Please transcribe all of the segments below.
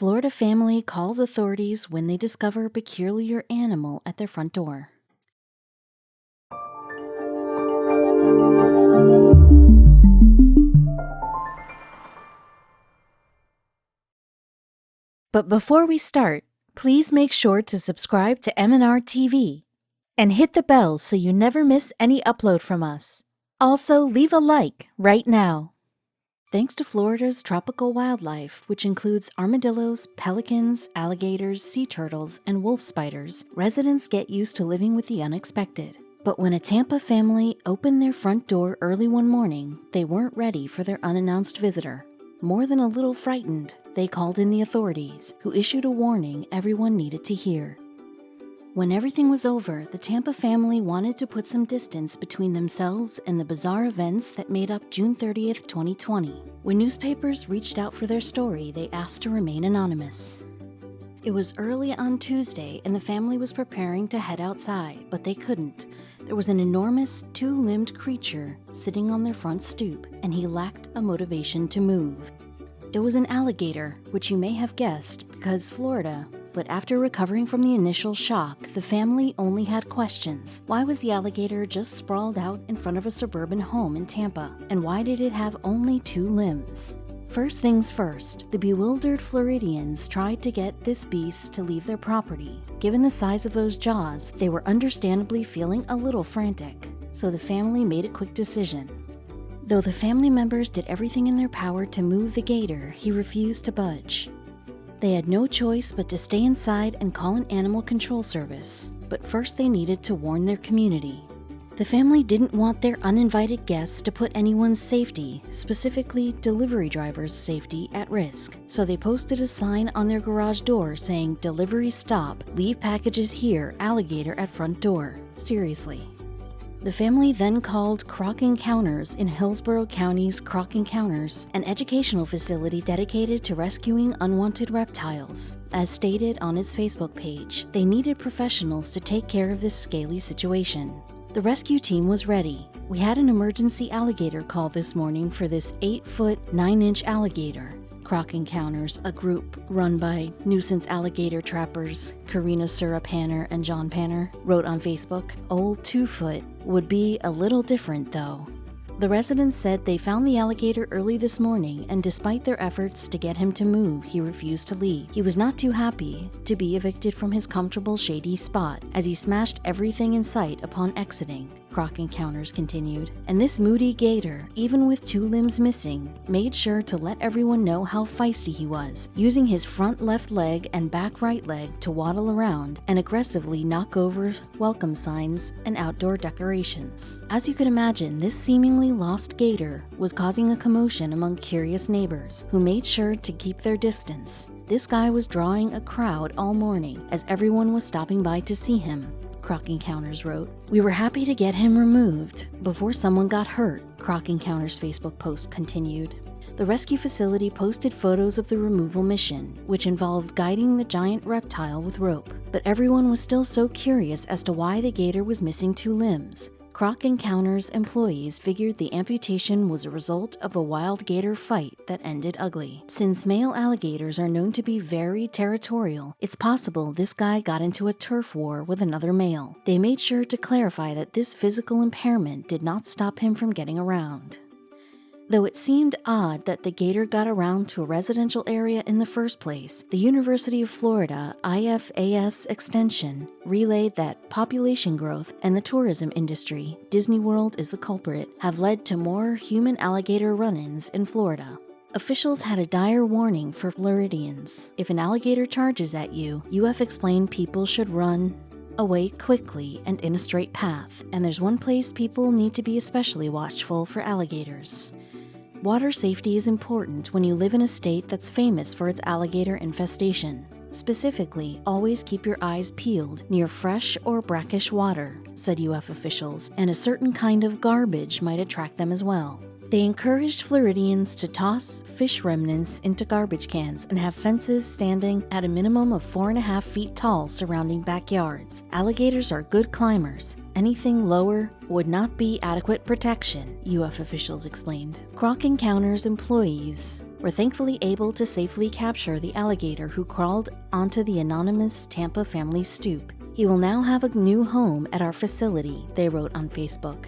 Florida family calls authorities when they discover a peculiar animal at their front door. But before we start, please make sure to subscribe to m&rtv and hit the bell so you never miss any upload from us. Also, leave a like right now. Thanks to Florida's tropical wildlife, which includes armadillos, pelicans, alligators, sea turtles, and wolf spiders, residents get used to living with the unexpected. But when a Tampa family opened their front door early one morning, they weren't ready for their unannounced visitor. More than a little frightened, they called in the authorities, who issued a warning everyone needed to hear. When everything was over, the Tampa family wanted to put some distance between themselves and the bizarre events that made up June 30th, 2020. When newspapers reached out for their story, they asked to remain anonymous. It was early on Tuesday, and the family was preparing to head outside, but they couldn't. There was an enormous, two-limbed creature sitting on their front stoop, and he lacked a motivation to move. It was an alligator, which you may have guessed because Florida. But after recovering from the initial shock, the family only had questions. Why was the alligator just sprawled out in front of a suburban home in Tampa? And why did it have only two limbs? First things first, the bewildered Floridians tried to get this beast to leave their property. Given the size of those jaws, they were understandably feeling a little frantic. So the family made a quick decision. Though the family members did everything in their power to move the gator, he refused to budge. They had no choice but to stay inside and call an animal control service, but first they needed to warn their community. The family didn't want their uninvited guests to put anyone's safety, specifically delivery drivers' safety, at risk, so they posted a sign on their garage door saying, "Delivery stop, leave packages here, alligator at front door." Seriously. The family then called Croc Encounters in Hillsborough County's Croc Encounters, an educational facility dedicated to rescuing unwanted reptiles. As stated on its Facebook page, they needed professionals to take care of this scaly situation. The rescue team was ready. We had an emergency alligator call this morning for this 8-foot, 9-inch alligator. Croc Encounters, a group run by nuisance alligator trappers Karina Surapanner and John Panner, wrote on Facebook. Old 2-foot would be a little different though. The residents said they found the alligator early this morning, and despite their efforts to get him to move, he refused to leave. He was not too happy to be evicted from his comfortable shady spot, as he smashed everything in sight upon exiting. Croc Encounters continued. And this moody gator, even with two limbs missing, made sure to let everyone know how feisty he was, using his front left leg and back right leg to waddle around and aggressively knock over welcome signs and outdoor decorations. As you could imagine, this seemingly lost gator was causing a commotion among curious neighbors, who made sure to keep their distance. This guy was drawing a crowd all morning, as everyone was stopping by to see him. Croc Encounters wrote, "We were happy to get him removed before someone got hurt," Croc Encounters' Facebook post continued. The rescue facility posted photos of the removal mission, which involved guiding the giant reptile with rope. But everyone was still so curious as to why the gator was missing two limbs. Croc Encounters employees figured the amputation was a result of a wild gator fight that ended ugly. Since male alligators are known to be very territorial, it's possible this guy got into a turf war with another male. They made sure to clarify that this physical impairment did not stop him from getting around. Though it seemed odd that the gator got around to a residential area in the first place, the University of Florida IFAS Extension relayed that population growth and the tourism industry, Disney World is the culprit, have led to more human alligator run-ins in Florida. Officials had a dire warning for Floridians. If an alligator charges at you, UF explained people should run away quickly and in a straight path, and there's one place people need to be especially watchful for alligators. Water safety is important when you live in a state that's famous for its alligator infestation. Specifically, always keep your eyes peeled near fresh or brackish water, said UF officials, and a certain kind of garbage might attract them as well. They encouraged Floridians to toss fish remnants into garbage cans and have fences standing at a minimum of 4.5 feet tall surrounding backyards. Alligators are good climbers. Anything lower would not be adequate protection, UF officials explained. Croc Encounters employees were thankfully able to safely capture the alligator who crawled onto the anonymous Tampa family stoop. He will now have a new home at our facility, they wrote on Facebook.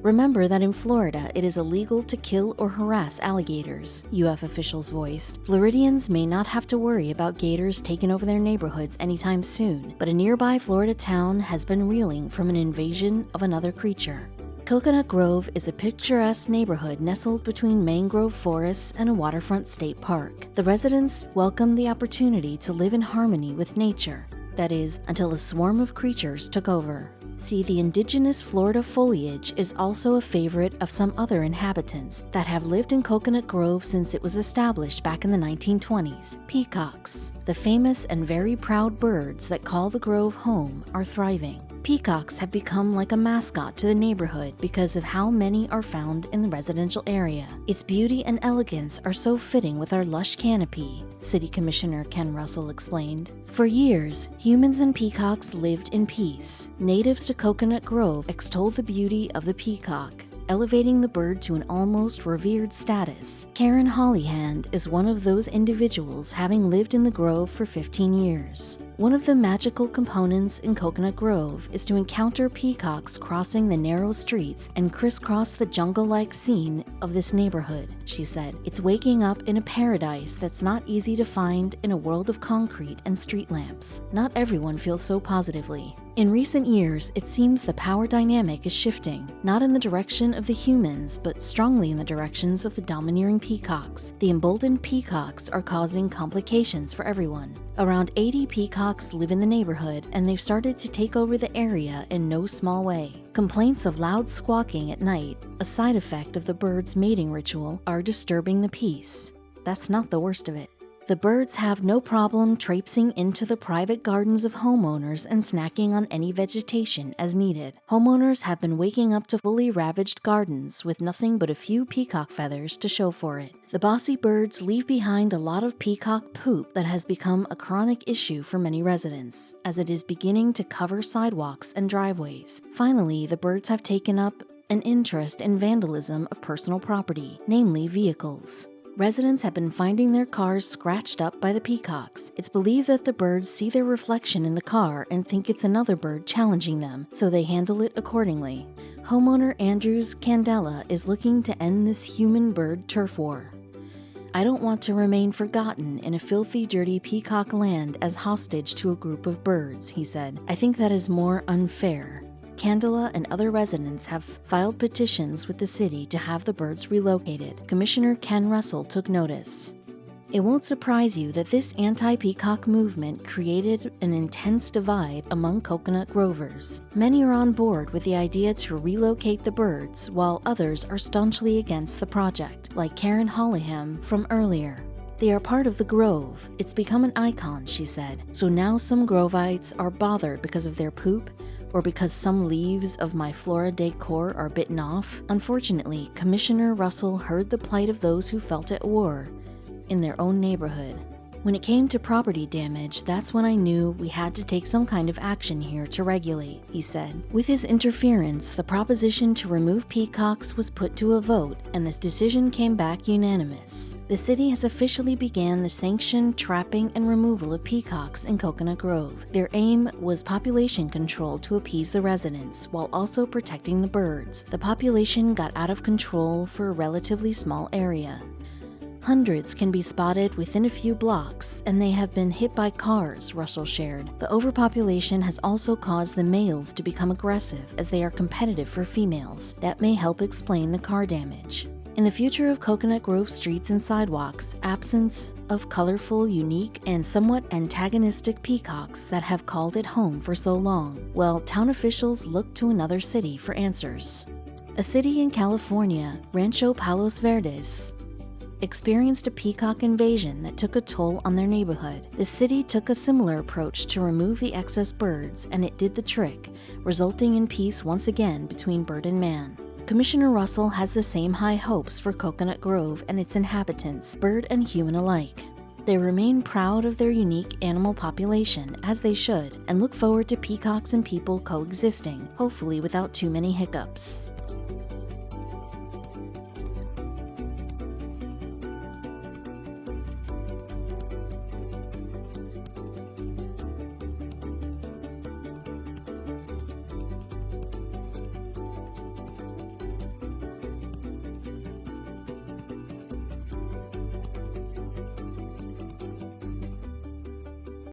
Remember that in Florida, it is illegal to kill or harass alligators, UF officials voiced. Floridians may not have to worry about gators taking over their neighborhoods anytime soon, but a nearby Florida town has been reeling from an invasion of another creature. Coconut Grove is a picturesque neighborhood nestled between mangrove forests and a waterfront state park. The residents welcome the opportunity to live in harmony with nature. That is, until a swarm of creatures took over. See, the indigenous Florida foliage is also a favorite of some other inhabitants that have lived in Coconut Grove since it was established back in the 1920s. Peacocks, the famous and very proud birds that call the grove home, are thriving. Peacocks have become like a mascot to the neighborhood because of how many are found in the residential area. Its beauty and elegance are so fitting with our lush canopy, City Commissioner Ken Russell explained. For years, humans and peacocks lived in peace. Natives to Coconut Grove extol the beauty of the peacock, elevating the bird to an almost revered status. Karen Hollyhand is one of those individuals, having lived in the grove for 15 years. One of the magical components in Coconut Grove is to encounter peacocks crossing the narrow streets and crisscross the jungle-like scene of this neighborhood, she said. It's waking up in a paradise that's not easy to find in a world of concrete and street lamps. Not everyone feels so positively. In recent years, it seems the power dynamic is shifting, not in the direction of the humans, but strongly in the directions of the domineering peacocks. The emboldened peacocks are causing complications for everyone. Around 80 peacocks live in the neighborhood, and they've started to take over the area in no small way. Complaints of loud squawking at night, a side effect of the bird's mating ritual, are disturbing the peace. That's not the worst of it. The birds have no problem traipsing into the private gardens of homeowners and snacking on any vegetation as needed. Homeowners have been waking up to fully ravaged gardens with nothing but a few peacock feathers to show for it. The bossy birds leave behind a lot of peacock poop that has become a chronic issue for many residents, as it is beginning to cover sidewalks and driveways. Finally, the birds have taken up an interest in vandalism of personal property, namely vehicles. Residents have been finding their cars scratched up by the peacocks. It's believed that the birds see their reflection in the car and think it's another bird challenging them, so they handle it accordingly. Homeowner Andrews Candela is looking to end this human-bird turf war. I don't want to remain forgotten in a filthy, dirty peacock land as hostage to a group of birds, he said. I think that is more unfair. Candela and other residents have filed petitions with the city to have the birds relocated. Commissioner Ken Russell took notice. It won't surprise you that this anti-peacock movement created an intense divide among Coconut Grovers. Many are on board with the idea to relocate the birds, while others are staunchly against the project, like Karen Hollyham from earlier. They are part of the grove. It's become an icon, she said. So now some Grovites are bothered because of their poop, or because some leaves of my flora decor are bitten off. Unfortunately, Commissioner Russell heard the plight of those who felt at war in their own neighborhood. When it came to property damage, that's when I knew we had to take some kind of action here to regulate, he said. With his interference, the proposition to remove peacocks was put to a vote, and this decision came back unanimous. The city has officially began the sanctioned trapping and removal of peacocks in Coconut Grove. Their aim was population control to appease the residents, while also protecting the birds. The population got out of control for a relatively small area. Hundreds can be spotted within a few blocks, and they have been hit by cars, Russell shared. The overpopulation has also caused the males to become aggressive as they are competitive for females. That may help explain the car damage. In the future of Coconut Grove streets and sidewalks, absence of colorful, unique, and somewhat antagonistic peacocks that have called it home for so long. Well, town officials look to another city for answers. A city in California, Rancho Palos Verdes, experienced a peacock invasion that took a toll on their neighborhood. The city took a similar approach to remove the excess birds, and it did the trick, resulting in peace once again between bird and man. Commissioner Russell has the same high hopes for Coconut Grove and its inhabitants, bird and human alike. They remain proud of their unique animal population, as they should, and look forward to peacocks and people coexisting, hopefully without too many hiccups.